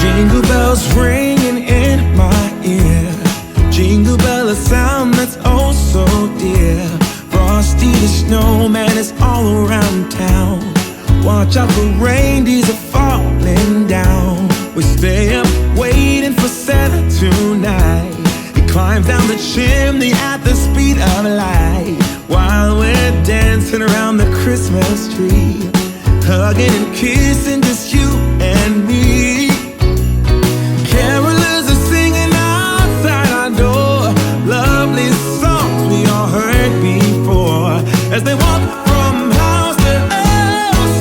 Jingle bells ringing in my ear. Jingle bell, a sound that's oh so dear. Frosty the snowman is all around town. Watch out for reindeers are falling down. We stay up waiting for Santa tonight. He climbs down the chimney at the speed of light, while we're dancing around the Christmas tree, hugging and kissing just you and me. Carolers are singing outside our door, lovely songs we all heard before, as they walk from house to house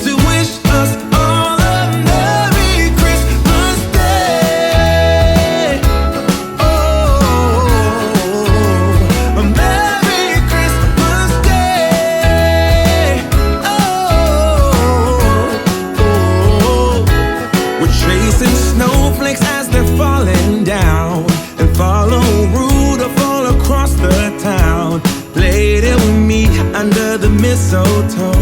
to wish us all a Merry Christmas Day. Oh, a Merry Christmas Day. Oh, we're chasing snowflakes as they're falling down, and follow Rudolph all across the town. Later we meet under the mistletoe,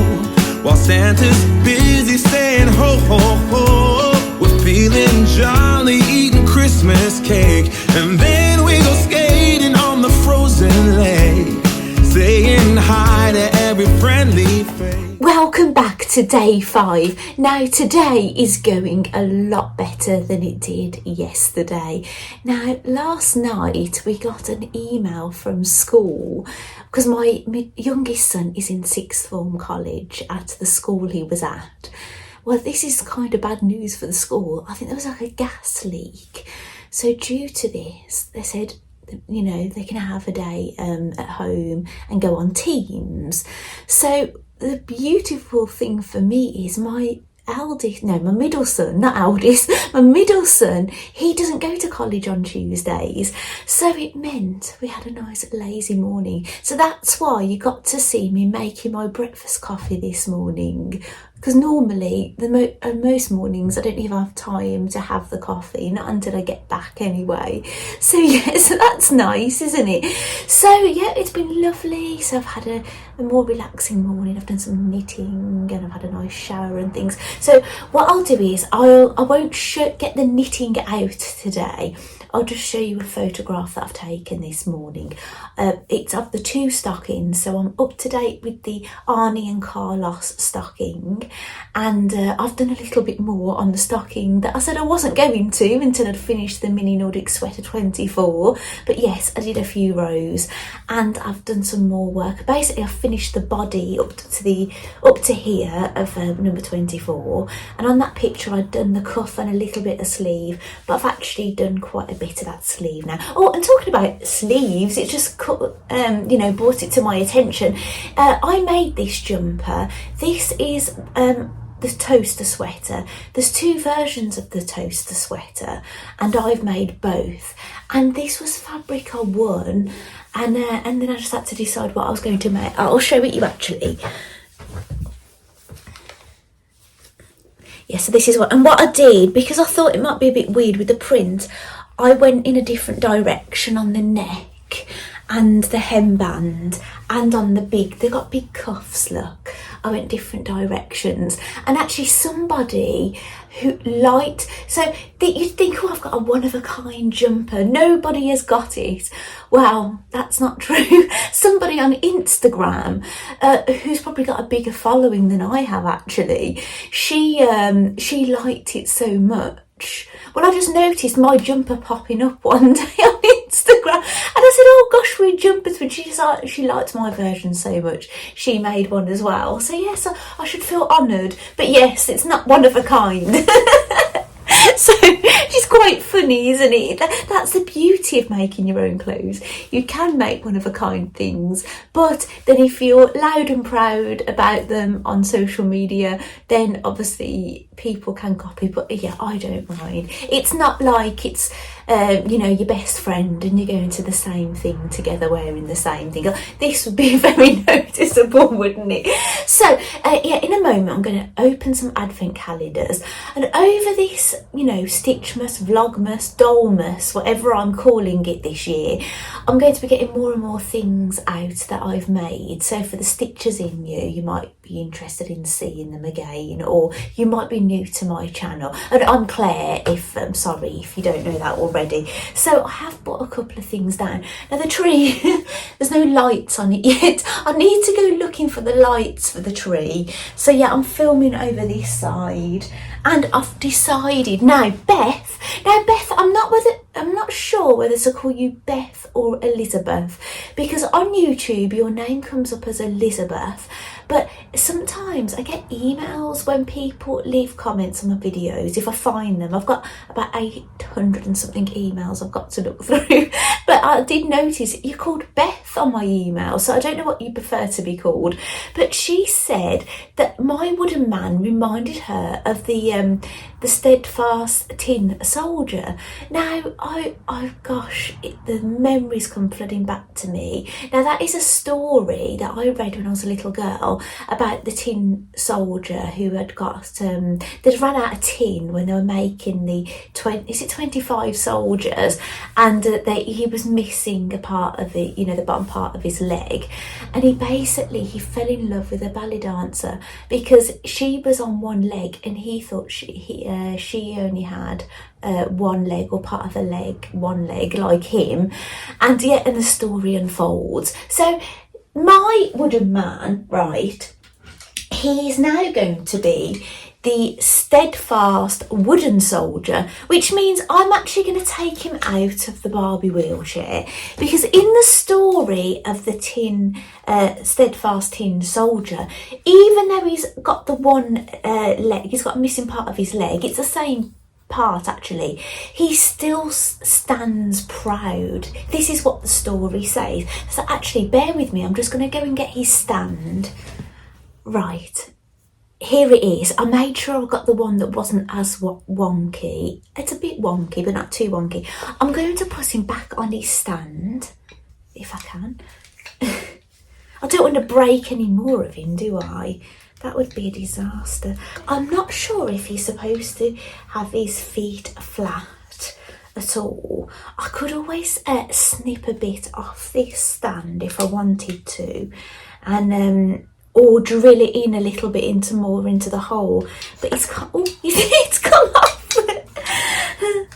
while Santa's busy saying ho ho ho. We're feeling jolly, eating Christmas cake, and then we go skating on the frozen lake, saying hi to every friendly face. Welcome back to day 5. Now today is going a lot better than it did yesterday. Now last night we got an email from school because my youngest son is in 6th form college at the school he was at. Well, this is kind of bad news for the school. I think there was like a gas leak. So due to this, they said, you know, they can have a day at home and go on Teams. So the beautiful thing for me is my middle son, not eldest, my middle son, he doesn't go to college on Tuesdays. So it meant we had a nice lazy morning. So that's why you got to see me making my breakfast coffee this morning. Because normally, most mornings, I don't even have time to have the coffee, not until I get back anyway. So yeah, so that's nice, isn't it? So yeah, it's been lovely. So I've had a more relaxing morning. I've done some knitting and I've had a nice shower and things. So what I'll do is I won't get the knitting out today. I'll just show you a photograph that I've taken this morning. It's of the 2 stockings, so I'm up to date with the Arnie and Carlos stocking, and I've done a little bit more on the stocking that I said I wasn't going to until I'd finished the mini Nordic sweater 24, but yes, I did a few rows, and I've done some more work. Basically I've finished the body up to here of number 24, and on that picture I'd done the cuff and a little bit of sleeve, but I've actually done quite a bit of that sleeve now. Oh, and talking about sleeves, it just brought it to my attention. I made this jumper. This is the toaster sweater. There's 2 versions of the toaster sweater, and I've made both. And this was fabric I won, and then I just had to decide what I was going to make. I'll show it you actually. Yeah, so this is what I did, because I thought it might be a bit weird with the print. I went in a different direction on the neck and the hemband, and on they got big cuffs, look. I went different directions, and actually somebody who liked, so you'd think, oh, I've got a one-of-a-kind jumper, nobody has got it. Well, that's not true. Somebody on Instagram, who's probably got a bigger following than I have actually, she liked it so much. Well, I just noticed my jumper popping up one day on Instagram, and I said, oh gosh, we're jumpers, but she liked my version so much, she made one as well. So yes, I should feel honoured, but yes, it's not one of a kind. So it's quite funny, isn't it? That's the beauty of making your own clothes. You can make one-of-a-kind things, but then if you're loud and proud about them on social media, then obviously people can copy. But yeah, I don't mind. It's not like it's your best friend and you're going to the same thing together wearing the same thing. This would be very noticeable, wouldn't it? So in a moment I'm going to open some advent calendars, and over this Stichmas, vlogmas, dollmas, whatever I'm calling it this year, I'm going to be getting more and more things out that I've made. So for the stitchers in you might be interested in seeing them again, or you might be new to my channel, and I'm Claire, if I'm sorry if you don't know that already. So I have put a couple of things down. Now the tree, there's no lights on it yet. I need to go looking for the lights for the tree. So yeah, I'm filming over this side, and I've decided now, Beth, I'm not sure whether to call you Beth or Elizabeth, because on YouTube your name comes up as Elizabeth, but sometimes I get emails when people leave comments on my videos, if I find them. I've got about 800 and something emails I've got to look through, but I did notice you're called Beth on my email, so I don't know what you prefer to be called. But she said that my wooden man reminded her of the steadfast tin soldier. Now the memories come flooding back to me. Now that is a story that I read when I was a little girl about the tin soldier who had got they'd run out of tin when they were making the 25 soldiers, and he was missing a part of it, the bottom part of his leg, and he fell in love with a ballet dancer because she was on one leg and he thought she only had one leg, or part of the leg, one leg like him, and the story unfolds. So my wooden man, right, he's now going to be the steadfast wooden soldier, which means I'm actually going to take him out of the Barbie wheelchair, because in the story of the steadfast tin soldier, even though he's got the one leg, he's got a missing part of his leg, it's the same part actually, he still stands proud. This is what the story says. So actually, bear with me, I'm just going to go and get his stand. Right, here it is. I made sure I got the one that wasn't as wonky. It's a bit wonky, but not too wonky. I'm going to put him back on his stand, if I can. I don't want to break any more of him, do I? That would be a disaster. I'm not sure if he's supposed to have his feet flat at all. I could always snip a bit off this stand if I wanted to, and or drill it in a little bit into the hole. But it's come off.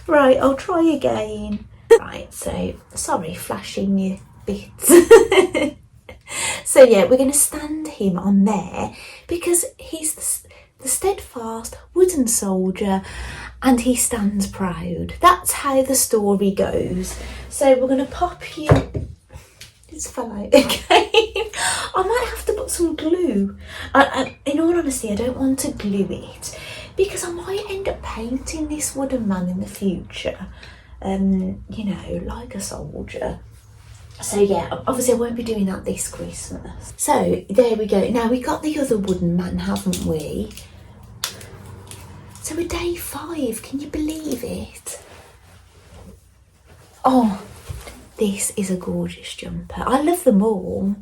Right, I'll try again. Right, so sorry, flashing you bits. So yeah, we're going to stand him on there because he's the steadfast wooden soldier and he stands proud. That's how the story goes. So we're going to pop you... It's fell out again. I might have to put some glue. In all honesty, I don't want to glue it because I might end up painting this wooden man in the future, like a soldier. So yeah, obviously I won't be doing that this Christmas. So there we go. Now we got the other wooden man, haven't we? So we're day 5, can you believe it? Oh, this is a gorgeous jumper. I love them all,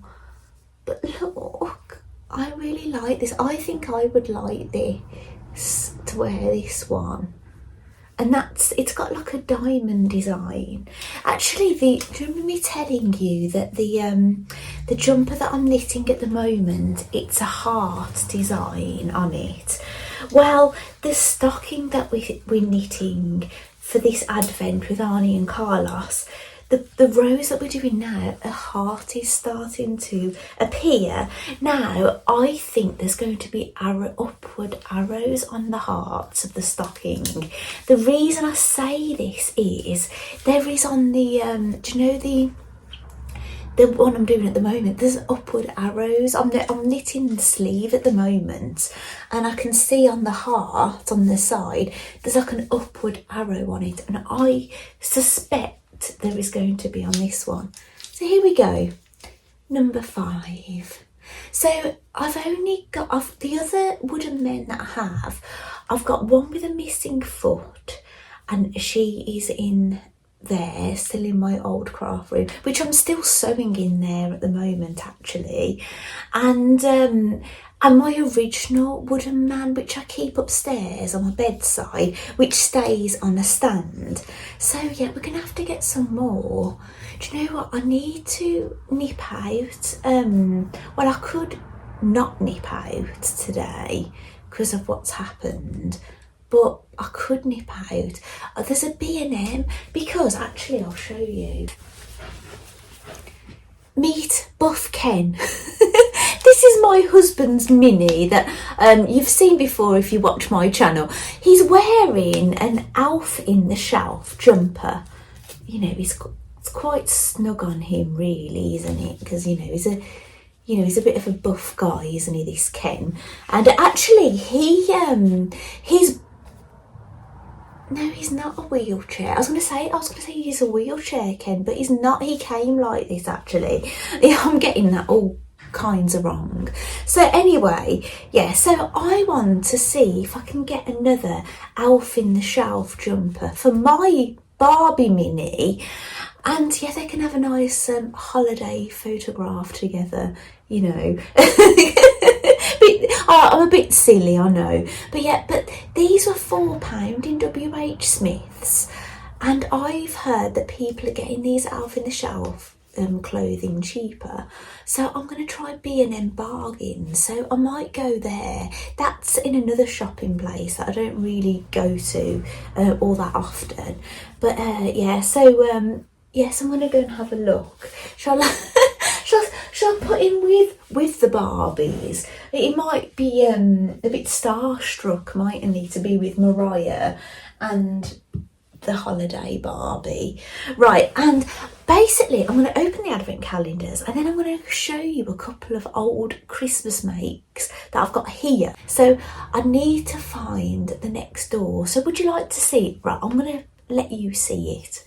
but look, I really like this. I think I would like this, to wear this one. And it's got like a diamond design. Actually, do you remember me telling you that the jumper that I'm knitting at the moment, it's a heart design on it? Well, the stocking that we're knitting for this Advent with Arnie and Carlos, the rows that we're doing now, a heart is starting to appear. Now, I think there's going to be upward arrows on the hearts of the stocking. The reason I say this is, there is on the, do you know the one I'm doing at the moment, there's upward arrows. I'm knitting the sleeve at the moment, and I can see on the heart on the side, there's like an upward arrow on it, and I suspect there is going to be on this one. So here we go, number 5. So I've only got the other wooden men that I have. I've got one with a missing foot, and she is in there, still in my old craft room, which I'm still sewing in there at the moment actually, and my original wooden man, which I keep upstairs on my bedside, which stays on a stand. So yeah, we're gonna have to get some more. Do you know what, I need to nip out, well, I could not nip out today because of what's happened, but I could nip out. There's a B&M, because actually I'll show you. Meet Buff Ken. This is my husband's mini that you've seen before if you watch my channel. He's wearing an Elf in the Shelf jumper. You know, it's quite snug on him really, isn't it? Because, you know, he's a bit of a buff guy, isn't he, this Ken? And actually he's not a wheelchair. I was gonna say he's a wheelchair Ken, but he's not. He came like this actually. Yeah, I'm getting that all kinds of wrong. So anyway, yeah, so I want to see if I can get another Elf in the Shelf jumper for my Barbie mini, and yeah, they can have a nice holiday photograph together, you know. I'm a bit silly, I know, but yeah, but these were £4 in WH Smith's, and I've heard that people are getting these Elf in the Shelf clothing cheaper, so I'm going to try B&M bargains. So I might go there. That's in another shopping place that I don't really go to all that often, but yeah, so yes, I'm going to go and have a look. Shall I put in with the Barbies? It might be a bit starstruck, mightn't he, to be with Mariah and the holiday Barbie. Right, and basically I'm going to open the advent calendars and then I'm going to show you a couple of old Christmas makes that I've got here. So I need to find the next door. So would you like to see it? Right, I'm going to let you see it.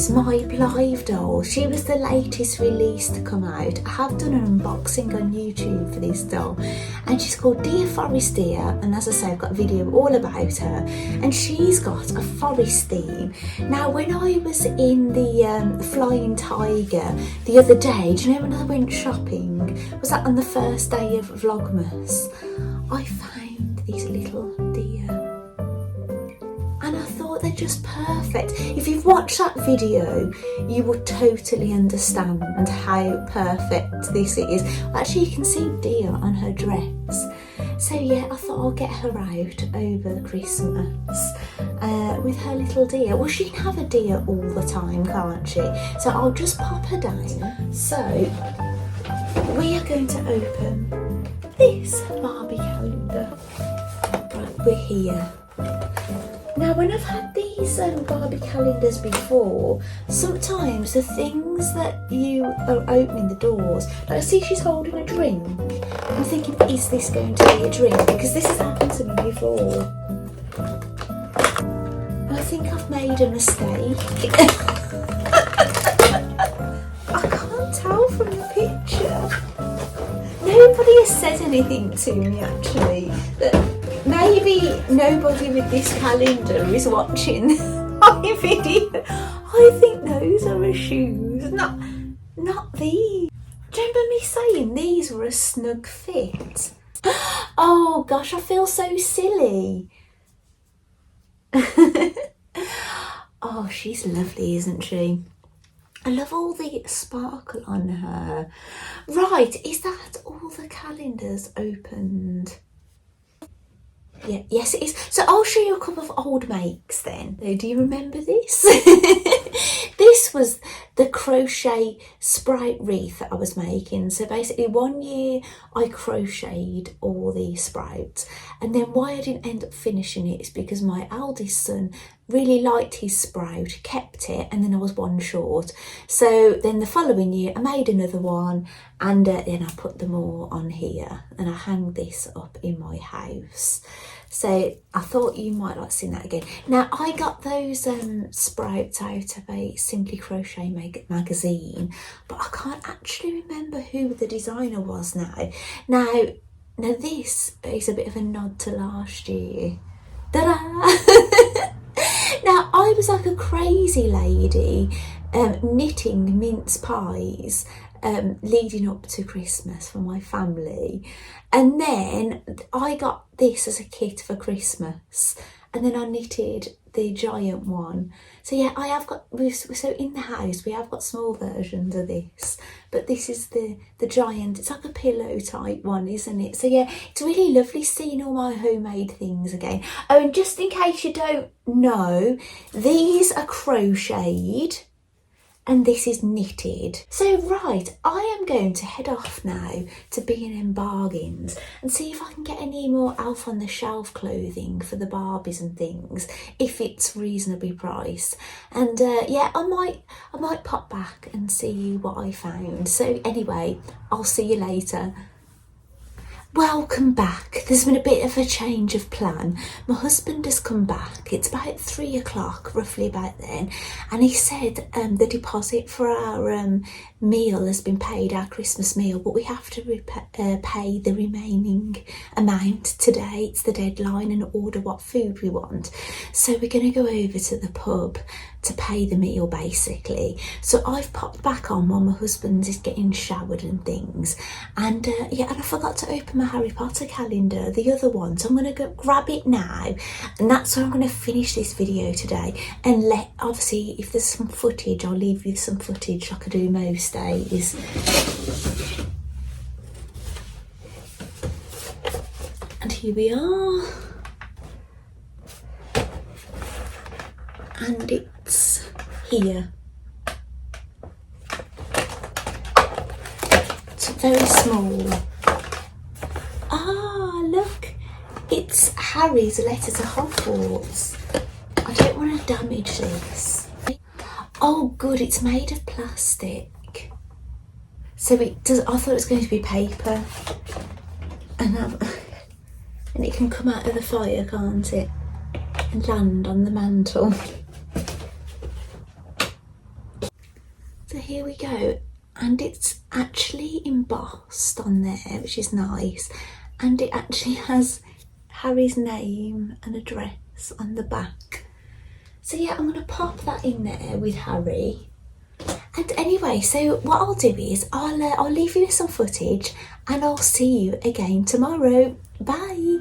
My Blythe doll. She was the latest release to come out. I have done an unboxing on YouTube for this doll, and she's called Dear Forest Dear, and as I say, I've got a video all about her, and she's got a forest theme. Now when I was in the Flying Tiger the other day, do you know when I went shopping, was that on the first day of Vlogmas, I found these little deer, and I thought they're just perfect. If you've watched that video, you will totally understand how perfect this is. Actually, you can see deer on her dress. So yeah, I thought I'll get her out over Christmas with her little deer. Well, she can have a deer all the time, can't she? So I'll just pop her down. So we are going to open this Barbie calendar. Right, we're here. Now when I've had these Barbie calendars before, sometimes the things that you are opening the doors, like I see she's holding a drink, I'm thinking, is this going to be a drink? Because this has happened to me before. I think I've made a mistake. I can't tell from the picture. Nobody has said anything to me actually. Maybe nobody with this calendar is watching my video. I think those are her shoes, not these. Do you remember me saying these were a snug fit? Oh gosh, I feel so silly. Oh, she's lovely, isn't she? I love all the sparkle on her. Right, is that all the calendars opened? Yeah, yes it is. So I'll show you a couple of old makes then. Do you remember this? This was the crochet sprite wreath that I was making. So basically 1 year I crocheted all these sprouts, and then why I didn't end up finishing it is because my eldest son really liked his sprout, kept it, and then I was one short. So then the following year I made another one, and then I put them all on here, and I hang this up in my house. So I thought you might like seeing that again. Now I got those sprouts out of a Simply Crochet magazine, but I can't actually remember who the designer was now. Now this is a bit of a nod to last year. Ta-da! Now I was like a crazy lady knitting mince pies leading up to Christmas for my family, and then I got this as a kit for Christmas, and then I knitted the giant one. So yeah, I have got, so in the house we have got small versions of this, but this is the giant. It's like a pillow type one, isn't it? So yeah, it's really lovely seeing all my homemade things again. Oh, and just in case you don't know, these are crocheted and this is knitted. So right, I am going to head off now to B&M Bargains and see if I can get any more Elf on the Shelf clothing for the Barbies and things, if it's reasonably priced. And yeah, I might pop back and see what I found. So anyway, I'll see you later. Welcome back. There's been a bit of a change of plan. My husband has come back. It's about 3 o'clock, roughly about then, and he said the deposit for our meal has been paid, our Christmas meal, but we have to pay the remaining amount today. It's the deadline, and order what food we want. So we're going to go over to the pub to pay the meal basically. So I've popped back on while my husband is getting showered and things, and yeah, and I forgot to open my Harry Potter calendar, the other one, so I'm going to go grab it now, and that's where I'm going to finish this video today. And obviously if there's some footage, I'll leave you some footage like I do most days. And here we are, and it's here. It's very small. Ah, look, it's Harry's letter to Hogwarts. I don't want to damage this. Oh good, it's made of plastic. So it does. I thought it was going to be paper, and it can come out of the fire, can't it? And land on the mantle. So here we go, and it's actually embossed on there, which is nice, and it actually has Harry's name and address on the back. So yeah, I'm going to pop that in there with Harry. And anyway, so what I'll do is I'll leave you with some footage, and I'll see you again tomorrow. Bye.